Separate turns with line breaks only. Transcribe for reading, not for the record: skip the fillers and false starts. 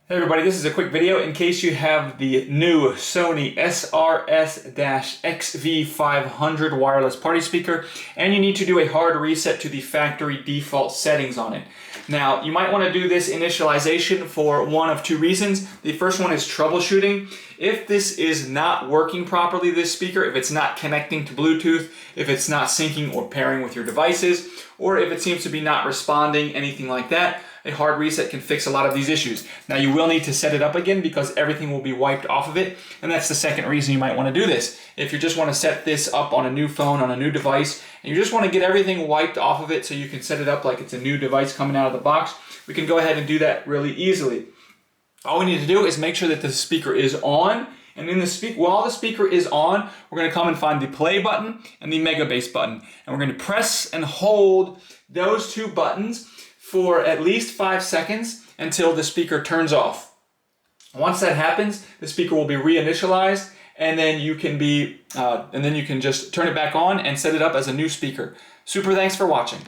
Hey everybody, this is a quick video in case you have the new Sony SRS-XV500 wireless party speaker and you need to do a hard reset to the factory default settings on it. Now, you might want to do this initialization for one of two reasons. The first one is troubleshooting. If this is not working properly, this speaker, if it's not connecting to Bluetooth, if it's not syncing or pairing with your devices, or if it seems to be not responding, anything like that, a hard reset can fix a lot of these issues. Now, you will need to set it up again because everything will be wiped off of it, and that's the second reason you might want to do this. If you just want to set this up on a new phone, on a new device, and you just want to get everything wiped off of it so you can set it up like it's a new device coming out of the box, we can go ahead and do that really easily. All we need to do is make sure that the speaker is on, and in the while the speaker is on, we're going to come and find the play button and the mega bass button, and we're going to press and hold those two buttons for at least 5 seconds until the speaker turns off. Once that happens, the speaker will be reinitialized, and then you can just turn it back on and set it up as a new speaker. Super thanks for watching.